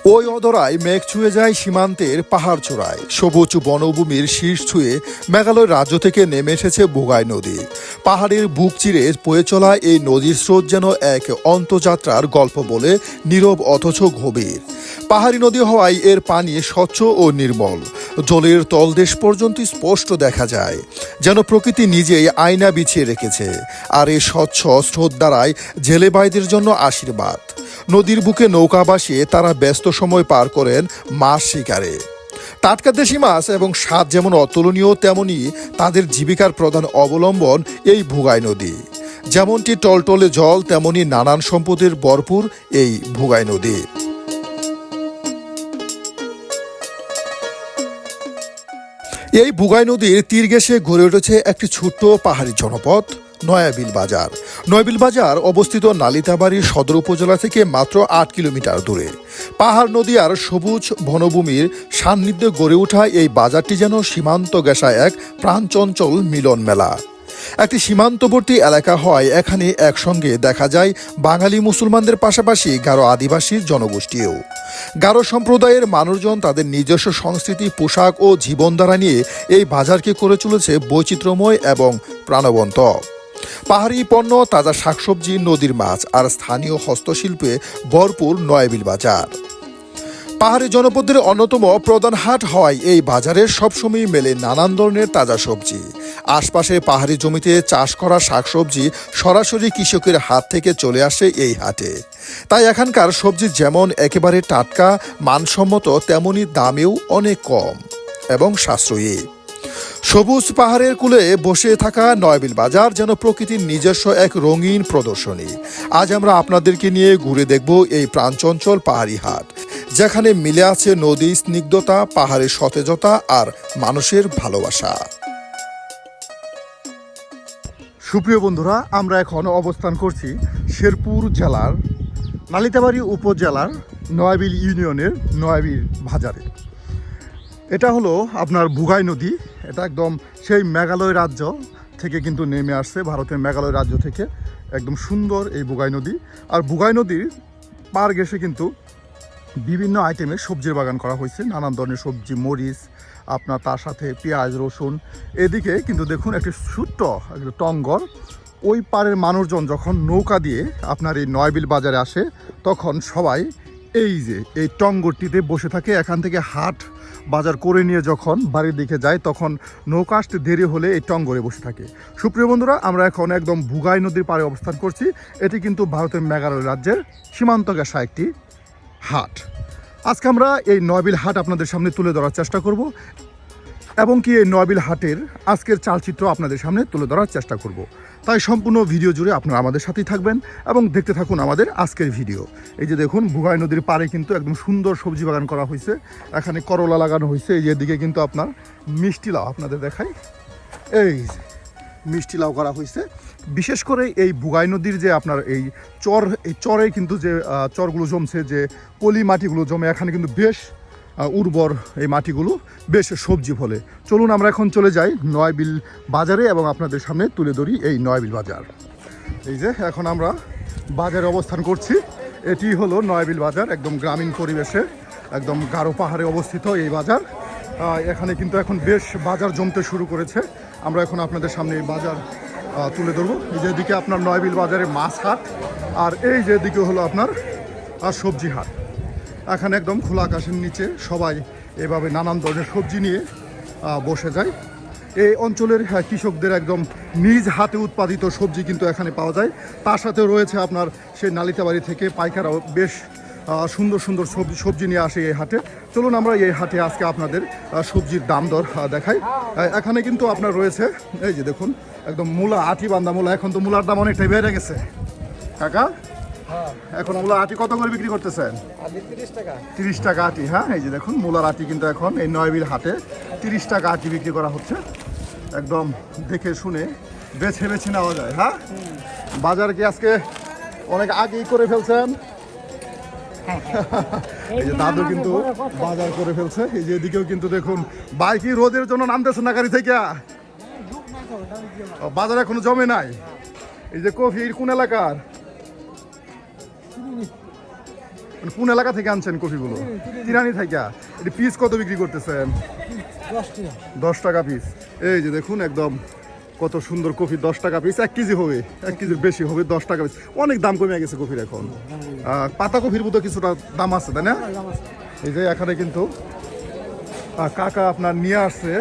ওই অদরায় মেঘ ছুঁয়ে যায় সীমান্তের পাহাড় চূড়ায়। সবুজ বনভূমির শীর্ষ ছুঁয়ে মেঘালয় রাজ্য থেকে নেমে এসেছে বুগাই নদী। পাহাড়ের বুক চিরে বয়ে চলা এই নদীর স্রোত যেন এক অন্তযাত্রার গল্প বলে, নীরব অথচ গভীর। পাহাড়ি নদী হওয়ায় এর পানি স্বচ্ছ ও নির্মল, জলের তলদেশ পর্যন্ত স্পষ্ট দেখা যায়, যেন প্রকৃতি নিজেই আয়না বিছিয়ে রেখেছে। আর এই স্বচ্ছ স্রোত দ্বারায় জেলে ভাইদের জন্য আশীর্বাদ। নদীর বুকে নৌকা ভাসিয়ে তারা ব্যস্ত সময় পার করেন মাছ শিকারে। টাটকা দেশি মাছ এবং স্বাদ যেমন অতুলনীয়, তেমনি তাদের জীবিকার প্রধান অবলম্বন এই বুগাই নদী। যেমনটি টলটলে জল, তেমনি নানান সম্পদের ভরপুর এই বুগাই নদী। এই বুগাই নদীর তীর ঘেঁষে গড়ে উঠেছে একটি ছোট্ট পাহাড়ি জনপদ নয়াবিল বাজার। নয়াবিল বাজার অবস্থিত নালিতাবাড়ি সদর উপজেলা থেকে মাত্র ৮ কিলোমিটার দূরে। পাহাড় নদী আর সবুজ বনভূমির সান্নিধ্যে গড়ে ওঠা এই বাজারটি যেন সীমান্ত ঘেঁষা এক প্রাণচঞ্চল মিলন মেলা। একটি সীমান্তবর্তী এলাকা হয় এখানে একসঙ্গে দেখা যায় বাঙালি মুসলমানদের পাশাপাশি গারো আদিবাসীর জনগোষ্ঠীও। গারো সম্প্রদায়ের মানুষজন তাদের নিজস্ব সংস্কৃতি, পোশাক ও জীবনধারা নিয়ে এই বাজারকে করে চলেছে বৈচিত্র্যময় এবং প্রাণবন্ত। পাহাড়ি পণ্য, তাজা শাকসবজি, নদীর মাছ আর স্থানীয় হস্তশিল্পে ভরপুর নয়াবিল বাজার। পাহাড়ি জনপদের অন্যতম প্রধান হাট হওয়ায় এই বাজারে সবসময় মেলে নানান ধরনের তাজা সবজি। আশপাশে পাহাড়ি জমিতে চাষ করা শাকসবজি সরাসরি কৃষকের হাত থেকে চলে আসে এই হাটে। তাই এখানকার সবজি যেমন একেবারে টাটকা, মানসম্মত, তেমনি দামেও অনেক কম এবং সাশ্রয়ী। সবুজ পাহাড়ের কূলে বসে থাকা নয়াবিল বাজার যেন প্রকৃতির নিজস্ব এক রঙিন প্রদর্শনী। আজ আমরা আপনাদেরকে নিয়ে ঘুরে দেখব এই প্রাণচঞ্চল পাহাড়ি হাট, যেখানে মিলে আছে নদীর স্নিগ্ধতা, পাহাড়ের সতেজতা আর মানুষের ভালোবাসা। সুপ্রিয় বন্ধুরা, আমরা এখন অবস্থান করছি শেরপুর জেলার নালিতাবাড়ি উপজেলার নয়াবিল ইউনিয়নের নয়াবিল বাজারে। এটা হলো আপনার বুগাই নদী। এটা একদম সেই মেঘালয় রাজ্য থেকে কিন্তু নেমে আসছে, ভারতের মেঘালয় রাজ্য থেকে। একদম সুন্দর এই বুগাই নদী। আর বুগাই নদীর পার ঘেঁষে কিন্তু বিভিন্ন আইটেমের সবজির বাগান করা হয়েছে, নানান ধরনের সবজি, মরিচ, আপনার তার সাথে পেঁয়াজ, রসুন। এদিকে কিন্তু দেখুন একটি ছোট্ট একটা টঙ্গর। ওই পারের মানুষজন যখন নৌকা দিয়ে আপনার এই নয়াবিল বাজারে আসে, তখন সবাই এই যে এই টঙ্গরটিতে বসে থাকে। এখান থেকে হাট বাজার করে নিয়ে যখন বাড়ির দিকে যায়, তখন নৌকা আসতে দেরি হলে এই টঙ্গরে বসে থাকে। সুপ্রিয় বন্ধুরা, আমরা এখন একদম বুগাই নদীর পাড়ে অবস্থান করছি। এটি কিন্তু ভারতের মেঘালয় রাজ্যের সীমান্ত ঘেঁষা একটি হাট। আজকে আমরা এই নয়াবিল হাট আপনাদের সামনে তুলে ধরার চেষ্টা করব, এবং কি এই নয়াবিল হাটের আজকের চালচিত্র আপনাদের সামনে তুলে ধরার চেষ্টা করব। তাই সম্পূর্ণ ভিডিও জুড়ে আপনারা আমাদের সাথেই থাকবেন এবং দেখতে থাকুন আমাদের আজকের ভিডিও। এই যে দেখুন, বুগাই নদীর পাড়ে কিন্তু একদম সুন্দর সবজি বাগান করা হয়েছে। এখানে করলা লাগানো হয়েছে। এই দিকে কিন্তু আপনার মিষ্টি লাউ আপনাদের দেখাই, এই মিষ্টি লাউ করা হয়েছে। বিশেষ করে এই বুগাই নদীর যে আপনার এই চরে কিন্তু যে চরগুলো জমছে, যে পলি মাটিগুলো জমে, এখানে কিন্তু বেশ উর্বর এই মাটিগুলো, বেশ সবজি ফলে। চলুন আমরা এখন চলে যাই নয়াবিল বাজারে এবং আপনাদের সামনে তুলে ধরি এই নয়াবিল বাজার। এই যে এখন আমরা বাজারে অবস্থান করছি। এটি হলো নয়াবিল বাজার, একদম গ্রামীণ পরিবেশে, একদম গারো পাহাড়ে অবস্থিত এই বাজার। এখানে কিন্তু এখন বেশ বাজার জমতে শুরু করেছে। আমরা এখন আপনাদের সামনে এই বাজার তুলে ধরবো। এই যেদিকে আপনার নয়াবিল বাজারে মাছ হাট, আর এই যেদিকে হলো আপনার সবজি হাট। এখানে একদম খোলা আকাশের নিচে সবাই এভাবে নানান ধরনের সবজি নিয়ে বসে যায়। এই অঞ্চলের কৃষকদের একদম নিজ হাতে উৎপাদিত সবজি কিন্তু এখানে পাওয়া যায়। তার সাথে রয়েছে আপনার সেই নালিতাবাড়ি থেকে পাইকাররাও বেশ সুন্দর সুন্দর সবজি নিয়ে আসে এই হাটে। চলুন আমরা এই হাটে আজকে আপনাদের সবজির দাম দর দেখাই। এখানে কিন্তু আপনার রয়েছে, এই যে দেখুন, একদম মূলা, আটি বান্ধা মূলা। এখন তো মূলার দাম অনেকটাই বেড়ে গেছে কাকা। এখন মূলা আটি কত করে বিক্রি করতেছেন? 30 টাকা আটি। হ্যাঁ, এই যে দেখুন মূলার আটি কিন্তু এখন এই নয়াবিল হাটে 30 টাকা আটি বিক্রি করা হচ্ছে। একদম দেখে শুনে বেছে বেছে নেওয়া যায়। হ্যাঁ, বাজার কি আজকে অনেক আগেই করে ফেলছেন? এই যে দাদু কিন্তু বাজার করে ফেলছে। এই যে এদিকেও কিন্তু দেখুন বাইক রোদের জন্য নামতেছে না গাড়ি থেকে। বাজার এখনো জমে নাই। এই যে কফি কোন এলাকার? মানে কোন এলাকা থেকে আনছেন কফিগুলো? তিরানি থেকে। এটা পিস কত বিক্রি করতেছেন? 10 টাকা পিস। এই যে দেখুন একদম কত সুন্দর কফি, 10 টাকা পিস। 1 কেজি হবে, 1 কেজির বেশি হবে, 10 টাকা পিস। অনেক দাম কমে গেছে কফির এখন। পাতা কফির মতো কিছুটা দাম আছে, তাই না? এই যে এখানে কিন্তু কাকা আপনার নিয়ে আসছে।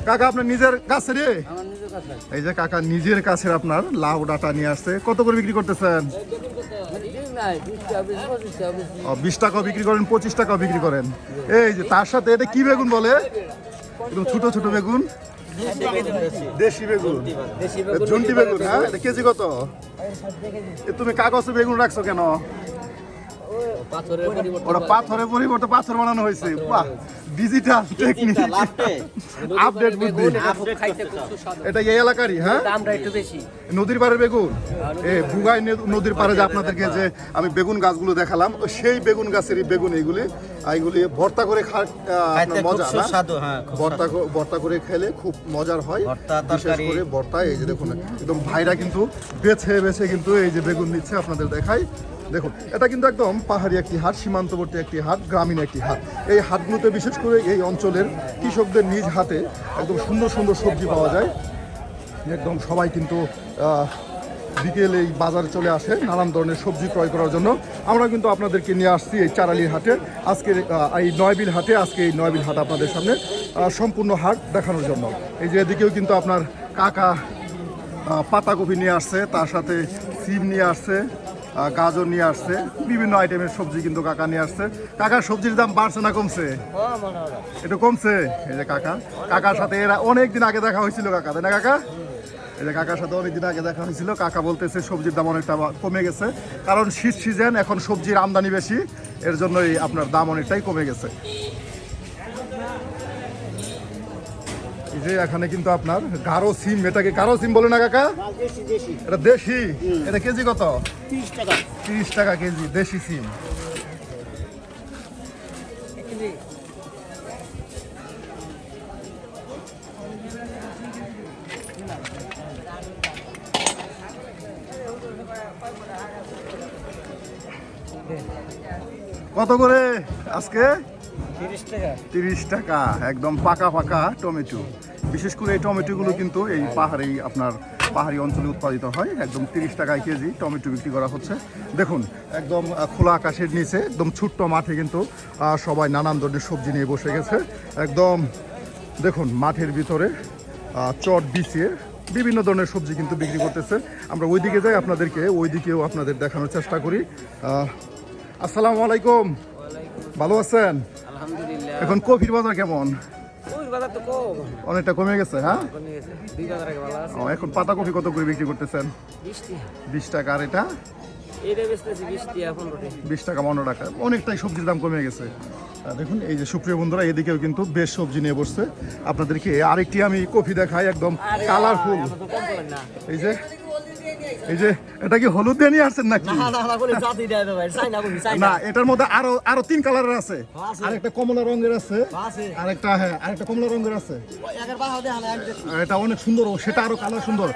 কাকা আপনার নিজের কাছে রে? এই যে কাকা নিজের কাছে আপনার লাউ ডাটা নিয়ে আসছে। কত করে বিক্রি করতেছেন? 20 টাকা বিক্রি করেন, 25 টাকা বিক্রি করেন। এই যে তার সাথে এটা কি বেগুন বলে? একদম ছোট ছোট বেগুন, দেশি বেগুন, ঝুন্টি বেগুন। হ্যাঁ, এটা কেজি কত? তুমি কাগজে বেগুন রাখছো কেন? ওটা পাথরের পরিবর্তে পাথর বানানো হয়েছে। বাহ, ডিজিটাল টেকনিক, আপডেট বুদ্ধি। এটা এই এলাকারই? হ্যাঁ, দামটা একটু বেশি। নদীর পাড়ের বেগুন। এই বুগাই নদীর পাড়ে যে আপনাদেরকে যে আমি বেগুন গাছগুলো দেখালাম, সেই বেগুন গাছেরই বেগুন এইগুলি। এইগুলি ভর্তা করে আপনার মজা না? ভর্তা করে খেলে খুব মজার হয়, বিশেষ করে ভর্তা। এই যে দেখুন একদম ভাইরা কিন্তু বেছে বেছে কিন্তু এই যে বেগুন নিচ্ছে, আপনাদের দেখাই। দেখুন এটা কিন্তু একদম পাহাড়ি একটি হাট, সীমান্তবর্তী একটি হাট, গ্রামীণ একটি হাট। এই হাটগুলোতে বিশেষ করে এই অঞ্চলের কৃষকদের নিজ হাতে একদম সুন্দর সুন্দর সবজি পাওয়া যায়। একদম সবাই কিন্তু বিকেলে এই বাজারে চলে আসে নানান ধরনের সবজি ক্রয় করার জন্য। আমরা কিন্তু আপনাদেরকে নিয়ে আসছি এই চারালির হাটে, আজকের এই নয়বিল হাটে। আজকে এই নয়বিল হাট আপনাদের সামনে সম্পূর্ণ হাট দেখানোর জন্য। এই যে এদিকেও কিন্তু আপনার কাকা পাতাকপি নিয়ে আসছে, তার সাথে সিম নিয়ে আসছে, গাজর নিয়ে আসছে, বিভিন্ন আইটেমের সবজি কিন্তু কাকা নিয়ে আসছে। কাকার সবজির দাম বাড়ছে না কমছে? একটু কমছে। এই যে কাকার সাথে এরা অনেকদিন আগে দেখা হয়েছিল কাকা, তাই না কাকা? এই যে কাকার সাথে অনেকদিন আগে দেখা হয়েছিল। কাকা বলতেছে সবজির দাম অনেকটা কমে গেছে, কারণ শীত সিজন, এখন সবজির আমদানি বেশি, এর জন্যই আপনার দাম অনেকটাই কমে গেছে। এই যে এখানে কিন্তু আপনার গারো সিম, এটাকে গারো সিম বলে না কাকা? এটা দেশি। এটা কেজি কত? 30 টাকা কেজি দেশি সিম। কত করে আজকে? 30 টাকা। একদম পাকা পাকা টমেটো। বিশেষ করে এই টমেটোগুলো কিন্তু এই পাহাড়ি অঞ্চলে উৎপাদিত হয়। একদম 30 টাকায় কেজি টমেটো বিক্রি করা হচ্ছে। দেখুন একদম খোলা আকাশের নিচে একদম ছোট্ট মাঠে কিন্তু সবাই নানান ধরনের সবজি নিয়ে বসে গেছে। একদম দেখুন মাঠের ভিতরে চট বিছিয়ে বিভিন্ন ধরনের সবজি কিন্তু বিক্রি করতেছে। আমরা ওইদিকে যাই, ওইদিকেও আপনাদের দেখানোর চেষ্টা করি। আসসালামু আলাইকুম, ভালো আছেন? আলহামদুলিল্লাহ। এখন কফির বাজার কেমন? বাজার তো কম, অনেকটা কমে গেছে। হ্যাঁ, এখন পাতা কফি কত করে বিক্রি করতেছেন? 20 টাকা। আর এটা 20 টাকা, 15 টাকা। অনেকটাই সবজির দাম কমে গেছে। দেখুন এই যে সুপ্রিয় বন্ধুরা, এদিকেও কিন্তু বেশ সবজি নিয়ে বসছে। আপনাদেরকে আরেকটি আমি কফি দেখাই, একদম কালারফুল। এই যে এটা কি হলুদ দিয়ে নিয়ে আসছেন নাকি? না, এটার মধ্যে আরো 3 কালারের আছে। আরেকটা কমলা রঙের আছে, আরেকটা কমলা রঙের আছে। এটা অনেক সুন্দর, সেটা আরো কালার সুন্দর।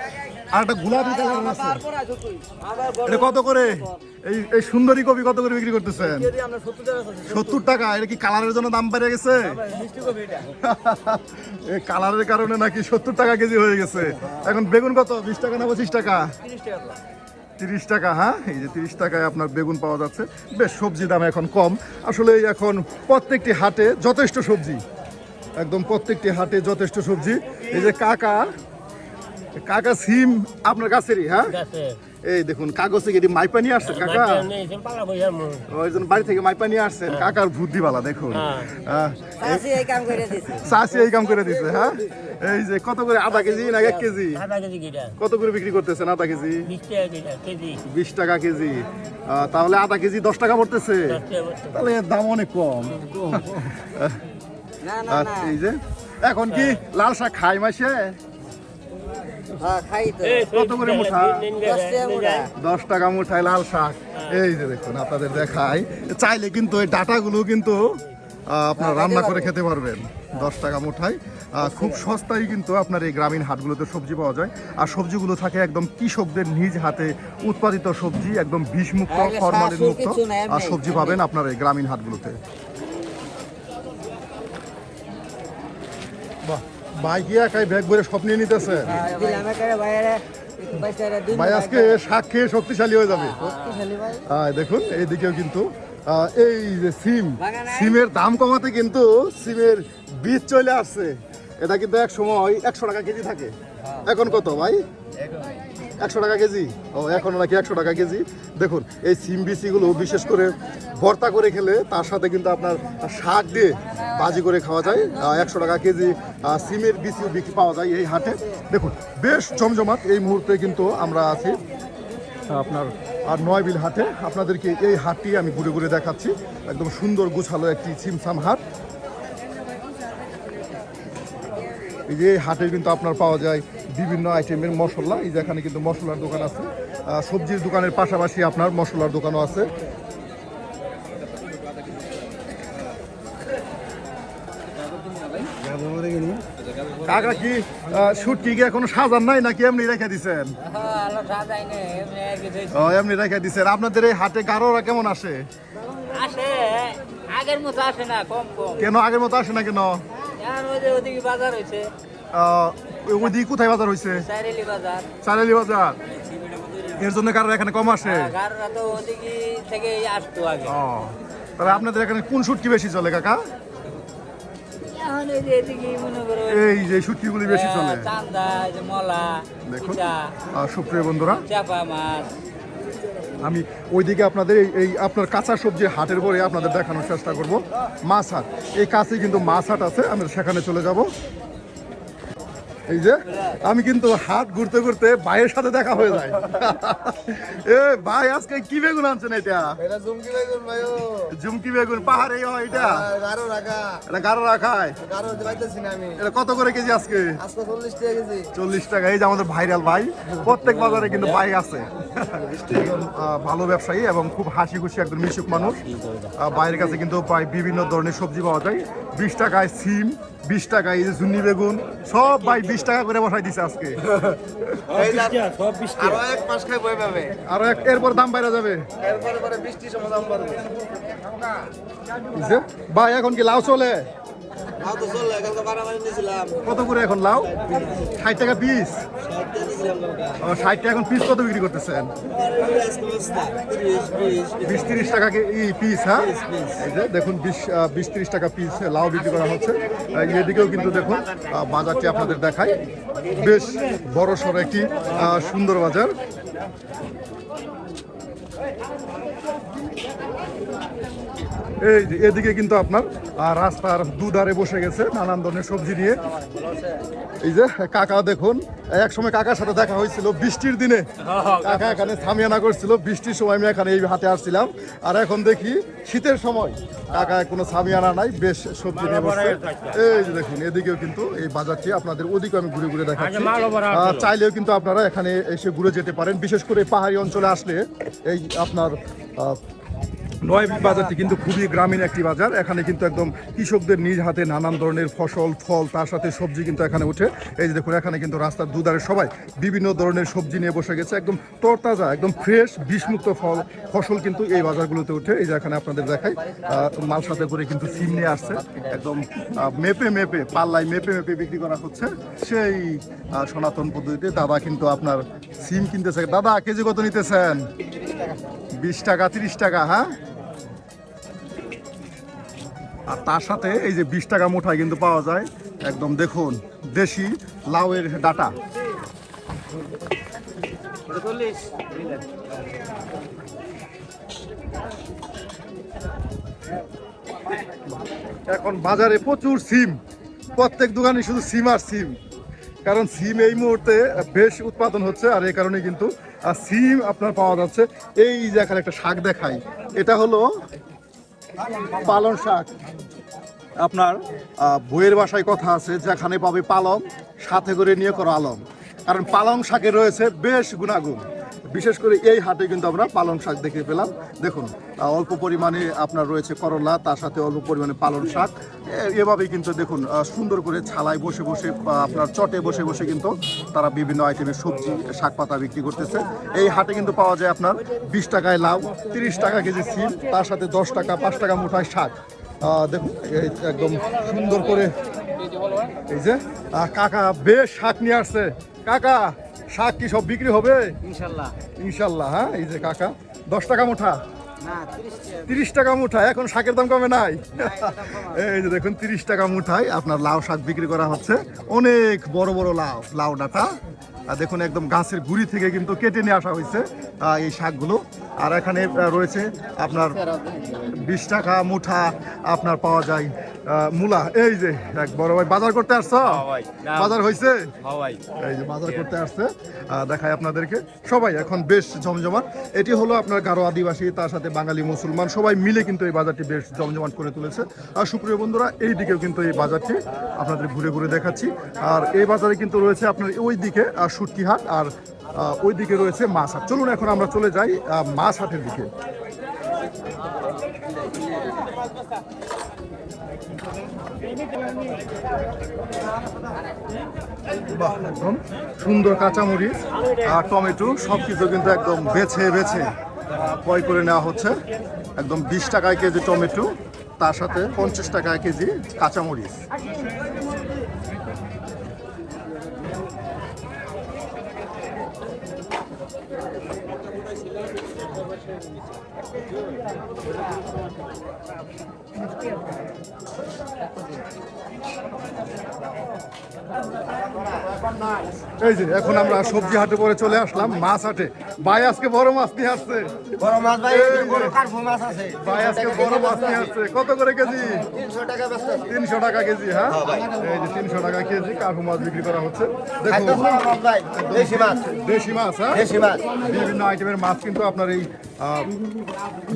আর একটা গোলাপি কালার আছে। এটা কত করে? এই সুন্দরী কপি কত করে বিক্রি করতেছেন? 70 টাকা। এটা কি কালারের জন্য দাম বেড়ে গেছে? এই কালারের কারণে নাকি 70 টাকা কেজি হয়ে গেছে। এখন বেগুন কত? 20 টাকা না 25 টাকা? 30 টাকা। হ্যাঁ, এই যে 30 টাকায় আপনার বেগুন পাওয়া যাচ্ছে। বেশ সবজির দাম এখন কম। আসলে এখন প্রত্যেকটি হাটে যথেষ্ট সবজি, একদম প্রত্যেকটি হাটে যথেষ্ট সবজি। এই যে কাকা সিম আপনার কাছেরই? হ্যাঁ, এই দেখুন কাগজে কি মাইপা নিয়ে আসছেন কাকা? ওই জন্য বাড়ি থেকে মাইপা নিয়ে আসছেন। কাকার বুদ্ধিবালা দেখুন, চাষি এই কাম করে দিচ্ছে। হ্যাঁ, এই যে কত করে? আধা কেজি না 1 কেজি? কত করে বিক্রি করতেছেন আধা কেজি? 20 টাকা কেজি। তাহলে আধা কেজি 10 টাকা পড়তেছে, তাহলে এর দাম অনেক কম। এই যে এখন কি লাল শাক খাই মাসে? কত করে মুঠা? 10 টাকা মুঠায় লাল শাক। এই যে দেখুন আপনাদের দেখাই, চাইলে কিন্তু এই ডাটাগুলো কিন্তু আপনার রান্না করে খেতে পারবেন। 10 টাকা মুঠায় খুব সস্তায় কিন্তু আপনার এই গ্রামীণ হাটগুলোতে সবজি পাওয়া যায়। আর সবজিগুলো থাকে একদম কৃষকদের নিজ হাতে উৎপাদিত সবজি, একদম বিষমুক্ত, ফরমালিন মুক্ত আর সবজি পাবেন আপনার এই গ্রামীণ হাটগুলোতে। বাহ, ভাই কি একাই ব্যাগ ভরে সব নিয়ে নিতেছে? ভাই আজকে শাক খেয়ে শক্তিশালী হয়ে যাবে। দেখুন এইদিকেও কিন্তু এই যে সিমের দাম কমাতে কিন্তু সিমের বীজ চলে আসছে। এটা কিন্তু এক সময় 100 টাকা কেজি থাকে, এখন কত ভাই? 100 টাকা কেজি। ও এখন নাকি 100 টাকা কেজি। দেখুন এই সিম বিচিগুলো বিশেষ করে ভর্তা করে খেলে তার সাথে কিন্তু আপনার শাক দিয়ে ভাজি করে খাওয়া যায়। 100 টাকা কেজি সিমের বিচিও বিক্রি পাওয়া যায় এই হাটে। দেখুন বেশ জমজমাট এই মুহূর্তে কিন্তু আমরা আছি আপনার আর নয়বিল হাটে। আপনাদেরকে এই হাটটি আমি ঘুরে ঘুরে দেখাচ্ছি। একদম সুন্দর গুছালো একটি ছিমছাম হাট। এই যে এই হাটে কিন্তু আপনার পাওয়া যায় বিভিন্ন আইটেমের মশলা। এই যে এখানে কিন্তু মশলার দোকান আছে, সবজির দোকানের পাশাপাশি আপনার মশলার দোকানও আছে। কাকা কি শুটকি কি এখনো সাজান নাই নাকি এমনি রেখে দিছেন? এমনি রেখে দিছেন। আপনাদের এই হাটে গারোরা কেমন আসে? আসে, আগের মতো আসে না, কম কম। কেন আগের মতো আসে না কেন? ওদিকে বাজার হয়েছে। ওইদিকে কোথায় বাজার হয়েছে? চাইরেলি বাজার। চাইরেলি বাজার, এর জন্য কারোর এখানে কম আসে। গাড়িরা তো ওদিকে থেকে আসতো আগে। তাহলে আপনাদের এখানে কোন শুটকি বেশি চলে কাকা? এখন এই যে এদিকে মনে করো এই যে শুটকিগুলি বেশি চলে। চান্দা, এই যে মলা, দেখুন ইচা, সুপ্রিয় বন্ধুরা, চাপা মাছ। আমি ওইদিকে আপনাদের এই আপনার কাঁচা সবজির হাটের পরে আপনাদের দেখানোর চেষ্টা করব মাছ হাট। এই কাছে কিন্তু মাছ হাট আছে, আমরা সেখানে চলে যাব। এই যে আমি কিন্তু হাট ঘুরতে ঘুরতে ভাইয়ের সাথে দেখা হয়ে যায়। এ ভাই আজকে কি বেগুন আনছেন? এটা জুমকি বেগুন ভাইও। জুমকি বেগুন পাহাড়ে হয় এটা? গারো রাখা। এটা গারো রাখায়। গারো পাইতেছি না আমি। এটা কত করে কেজি আজকে? আজকে 40 টাকা কেজি। 40 টাকা। এই যে আমাদের ভাইরাল ভাই, প্রত্যেক বাজারে কিন্তু ভাই আছে। ভালো ব্যবসায়ী এবং খুব হাসি খুশি একদম মিশুক মানুষ। বাইরের কাছে কিন্তু প্রায় বিভিন্ন ধরনের সবজি পাওয়া যায়। 20 টাকায় সিম, 20 টাকায় এই যে ঝুন্নি বেগুন, সব ভাই 20 টাকা করে বসাই দিছে আজকে। আরো এক মাস খাই বই পাবে। আর এরপর দাম বাইরে যাবে। এরপরে পরে বৃষ্টির সময় দাম বাড়বে। বুঝছে? ভাই এখন কি লাউ চলে? লাউ তো চলে, কালকে 12 মাস নিয়েছিলাম। কত করে এখন লাউ? 60 টাকা পিস। 60 টাকা নিয়েছিলাম কালকে। 60 টাকা এখন পিস কত বিক্রি করতেছেন? 20-30 টাকা পিস। হ্যাঁ এই যে দেখুন 20-30 টাকা পিস লাউ বিক্রি করা হচ্ছে। এদিকেও কিন্তু দেখুন বাজারটি আপনাদের দেখায়, বেশ বড় সড়ো একটি সুন্দর বাজার। এই যে এদিকে কিন্তু আপনার রাস্তার দুধারে বসে গেছে নানান ধরনের সবজি নিয়ে। এই যে কাকা দেখুন, এক সময় কাকার সাথে দেখা হয়েছিল বৃষ্টির দিনে। কাকা এখানে সামিয়ানা করছিল, বৃষ্টির সময় আমি এখানে এই হাটে আসছিলাম। আর এখন দেখি শীতের সময় কাকা কোনো সামিয়ানা নাই, বেশ সবজি নিয়ে বসছে। এই যে দেখুন এদিকেও কিন্তু এই বাজারটি আপনাদের ওদিকে আমি ঘুরে ঘুরে দেখাচ্ছি। চাইলেও কিন্তু আপনারা এখানে এসে ঘুরে যেতে পারেন। বিশেষ করে পাহাড়ি অঞ্চলে আসলে এই আপনার নয়বিল বাজারটি কিন্তু খুবই গ্রামীণ একটি বাজার। এখানে কিন্তু একদম কৃষকদের নিজ হাতে নানান ধরনের ফসল, ফল, তার সাথে সবজি কিন্তু এখানে ওঠে। এই যে দেখুন এখানে কিন্তু রাস্তার দুধারে সবাই বিভিন্ন ধরনের সবজি নিয়ে বসে গেছে। একদম তরতাজা, একদম ফ্রেশ, বিষমুক্ত ফসল কিন্তু এই বাজারগুলোতে ওঠে। এই যে এখানে আপনাদের দেখাই মাল সাথে করে কিন্তু সিম নিয়ে আসছে, একদম মেপে পাল্লায় মেপে বিক্রি করা হচ্ছে সেই সনাতন পদ্ধতিতে। দাদা কিন্তু আপনার সিম কিনতেছে। দাদা কেজি কত নিতেছেন? 20 টাকা, 30 টাকা। হ্যাঁ, আর তার সাথে এই যে 20 টাকা মুঠায় কিন্তু পাওয়া যায় একদম দেখুন দেশি লাউয়ের ডাটা। এখন বাজারে প্রচুর সিম, প্রত্যেক দোকানে শুধু সিম আর সিম। কারণ সিম এই মুহূর্তে বেশ উৎপাদন হচ্ছে, আর এই কারণে কিন্তু সিম আপনার পাওয়া যাচ্ছে। এই যে এখানে একটা শাক দেখাই, এটা হলো পালং শাক। আপনার বইয়ের বাসায় কথা আছে, যেখানে পাবে পালং সাথে করে নিয়ে করো আলম। কারণ পালং শাকে রয়েছে বেশ গুণাগুণ। বিশেষ করে এই হাটে কিন্তু আমরা পালং শাক দেখতে পেলাম। দেখুন অল্প পরিমাণে আপনার রয়েছে করলা, তার সাথে অল্প পরিমাণে পালং শাক। এভাবেই কিন্তু দেখুন সুন্দর করে ছালায় বসে বসে আপনার চটে বসে বসে কিন্তু তারা বিভিন্ন আইটেমের সবজি শাক পাতা বিক্রি করতেছে। এই হাটে কিন্তু পাওয়া যায় আপনার 20 টাকায় লাউ, 30 টাকা কেজি সিম, তার সাথে 10 টাকা 5 টাকা মুঠায় শাক। দেখুন এই একদম সুন্দর করে এই যে কাকা বেশ শাক নিয়ে আসছে। কাকা শাক কি সব বিক্রি হবে? ইনশাল্লাহ। ইনশাল্লাহ। হ্যাঁ, এই যে কাকা 10 টাকা মুঠা, না 30 টাকা মুঠা। এখন শাকের দাম কমে নাই। এই যে দেখুন 30 টাকা মুঠায় আপনার লাউ শাক বিক্রি করা হচ্ছে। অনেক বড় বড় লাউ ডাঁটা। আর দেখুন একদম গাছের গুড়ি থেকে কিন্তু কেটে নিয়ে আসা হয়েছে এই শাকগুলো। আর এখানে রয়েছে আপনার 20 টাকা মুঠা আপনার পাওয়া যায় মূলা। এই যে এক বড় ভাই বাজার করতে আসছো? বাজার হয়েছে? এই যে বাজার করতে আসছে, দেখায় আপনাদেরকে। সবাই এখন বেশ জমজমাট। এটি হলো আপনার গারো আদিবাসী, তার সাথে বাঙালি মুসলমান সবাই মিলে কিন্তু এই বাজারটি বেশ জমজমাট করে তুলেছে। আর সুপ্রিয় বন্ধুরা, এই দিকেও কিন্তু এই বাজারটি আপনাদের ঘুরে ঘুরে দেখাচ্ছি। আর এই বাজারে কিন্তু রয়েছে আপনার ওই দিকে শুটকি হাট, আর ওই দিকে রয়েছে মাছ হাট। চলুন এখন আমরা চলে যাই মাছ হাটের দিকে। বাহ, একদম সুন্দর কাঁচামরিচ আর টমেটো সবকিছু কিন্তু একদম বেছে বেছে ক্রয় করে নেওয়া হচ্ছে। একদম 20 টাকায় কেজি টমেটো, তার সাথে 50 টাকায় কেজি কাঁচামরিচ। এই যে এখন আমরা সবজি হাটে পরে চলে আসলাম মাছ হাটে। ভাই আজকে বড় মাছ নিয়ে আসছে। বড় মাছ ভাই, বড় কার্পু মাছ আছে। ভাই আজকে বড় মাছ নিয়ে আসছে। কত করে কেজি? 300 টাকা বেচতে। 300 টাকা কেজি। হ্যাঁ, এই যে 300 টাকা কেজি কার্পু মাছ বিক্রি করা হচ্ছে। দেখুন ভাই, দেশি মাছ। দেশি মাছ। হ্যাঁ, দেশি মাছ। বিভিন্ন আইটেমের মাছ কিন্তু আপনার এই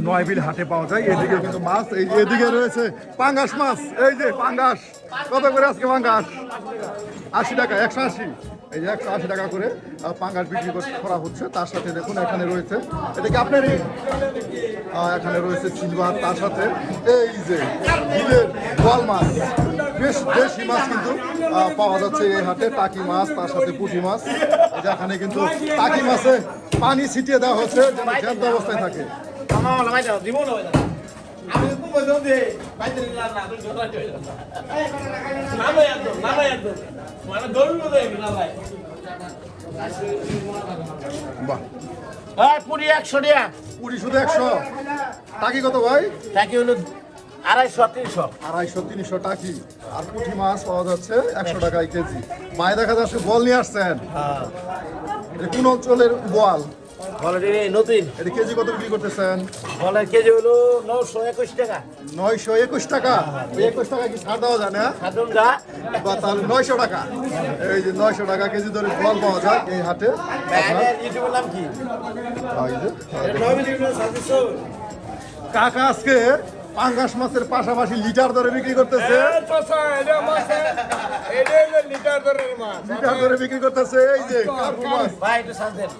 নয়বিল হাটে পাওয়া যায়। এদিকে কিন্তু মাছ, এই যে এদিকে রয়েছে পাঙ্গাস মাছ। এই যে পাঙ্গাস, কত করে আজকে পাঙ্গাস? 80 টাকা, 180। এই যে 180 টাকা করে পাঙ্গাস বিক্রি করা হচ্ছে। তার সাথে দেখুন এখানে রয়েছে, এটাকে আপনার এখানে রয়েছে সিলভার, তার সাথে এই যে বিলের বোয়াল মাছ। বেশ দেশি মাছ কিন্তু পাওয়া যাচ্ছে এই হাটে। টাকি মাছ, তার সাথে পুঁটি মাছ। এই যে এখানে কিন্তু টাকি মাছে পানি ছিটিয়ে দেওয়া হচ্ছে যেন জ্যান্ত অবস্থায় থাকে। বাহ, পুরি 100 টাকা। পুরি শুধু 100। টাকি কত ভাই? টাকি হলো 250 300। 250 300 টাকি। আর পুঁটি মাছ পাওয়া যাচ্ছে 100 টাকায় কেজি। ভাই দেখা যাচ্ছে বল নিয়ে আসছেন। এটা কোন অঞ্চলের বল? নতুন। এটা কেজি কত বিক্রি করতেছেন? বলের কেজি হলো 921 টাকা। 921 টাকা। 21 টাকা কি ছাড় দেওয়া যায় না? সাধন গা বা তাহলে 900 টাকা। এই যে 900 টাকা কেজি ধরে বল পাওয়া যায় এই হাটে। ইউটিউবের নাম কি? এই যে কাকা আজকে পাঙ্গাস মাছের পাশাপাশি লিটার দরে বিক্রি করতেছে। লিটার দরে বিক্রি করতেছে এই যে কার্পু মাছ। ভাই একটু শান্তেন।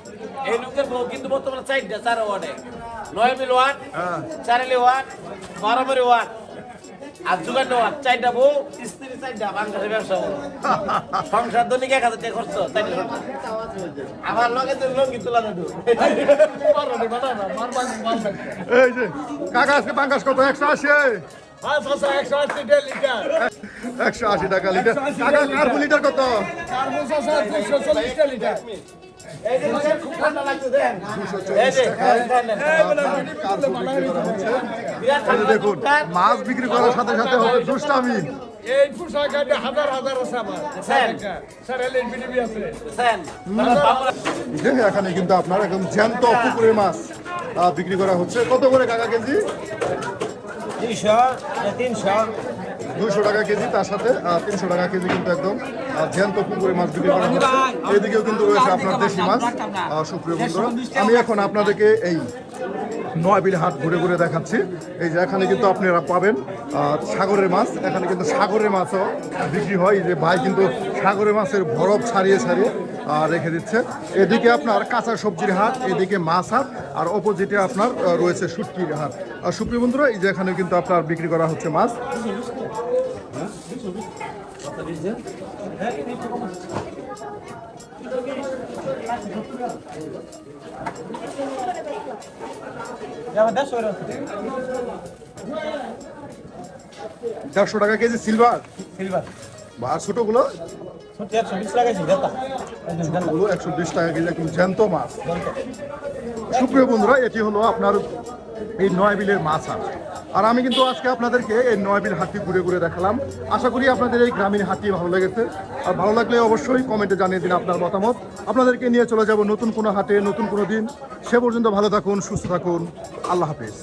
এই লোকের বউ কিন্তু বর্তমানে 4 ওয়ার্ডে। 9 মিল ওয়ার্ড, 4 মিল ওয়ার্ড, 12 মিল ওয়ার্ড। আর জুগান্ড ওয়ার্ড 4টা বউ, স্ত্রী 4টা, বাংলাদেশের ব্যবসা। সংসার দৈনিক 1000 টাকা খরচ। আমার লগে তো লঙ্গি তোলা নেই। এই যে কাকা আজকে পাঙ্গাস কত? 180। 180 টাকা লিটার। কাকা কার্পু লিটার কত? এই যে খুব ঠান্ডা লাগছে দেন। 240 টাকায় কার্পু বিক্রি করা হচ্ছে। এই যে দেখুন মাছ বিক্রি করার সাথে সাথে হবে দুষ্টামি। এই পোশাকে হাজার হাজার আছে আমার স্যারেলের বিডিবি আছে এখানে কিন্তু আপনার একদম জ্যান্ত পুকুরের মাছ বিক্রি করা হচ্ছে। কত করে কাকা কেজি? 200 300 200 টাকা কেজি, তার সাথে 300 টাকা কেজি কিন্তু একদম জ্যান্ত পুকুরে মাছ বিক্রি করা হচ্ছে। এইদিকেও কিন্তু রয়েছে আপনার দেশি মাছ। সুপ্রিয় বন্ধুরা, আমি এখন আপনাদেরকে এই নয়াবিল হাট ঘুরে ঘুরে দেখাচ্ছি। এই যে এখানে কিন্তু আপনারা পাবেন সাগরের মাছ। এখানে কিন্তু সাগরের মাছও বিক্রি হয়। এই যে ভাই কিন্তু সাগরের মাছের বরফ ছাড়িয়ে ছাড়িয়ে রেখে দিচ্ছে। এদিকে আপনার কাঁচা সবজির হাট, এদিকে মাছ হাট, আর অপোজিটে আপনার রয়েছে শুটকির হাট। আর সুপ্রিয় বন্ধুরা, এই যে এখানে কিন্তু আপনার বিক্রি করা হচ্ছে মাছ। দেড়শো টাকা কেজি সিলভার, আর ছোটগুলো ছোটগুলো 120 টাকা কেজি, একদম জ্যান্ত মাছ। সুপ্রিয় বন্ধুরা, এটি হলো আপনার এই নয়াবিলের মাছ হাট। আর আমি কিন্তু আজকে আপনাদেরকে এই নয়াবিল হাটটি ঘুরে ঘুরে দেখালাম। আশা করি আপনাদের এই গ্রামীণ হাটটি ভালো লেগেছে। আর ভালো লাগলে অবশ্যই কমেন্টে জানিয়ে দিন আপনার মতামত। আপনাদেরকে নিয়ে চলে যাব নতুন কোনো হাটে, নতুন কোনো দিন। সে পর্যন্ত ভালো থাকুন, সুস্থ থাকুন। আল্লাহ হাফেজ।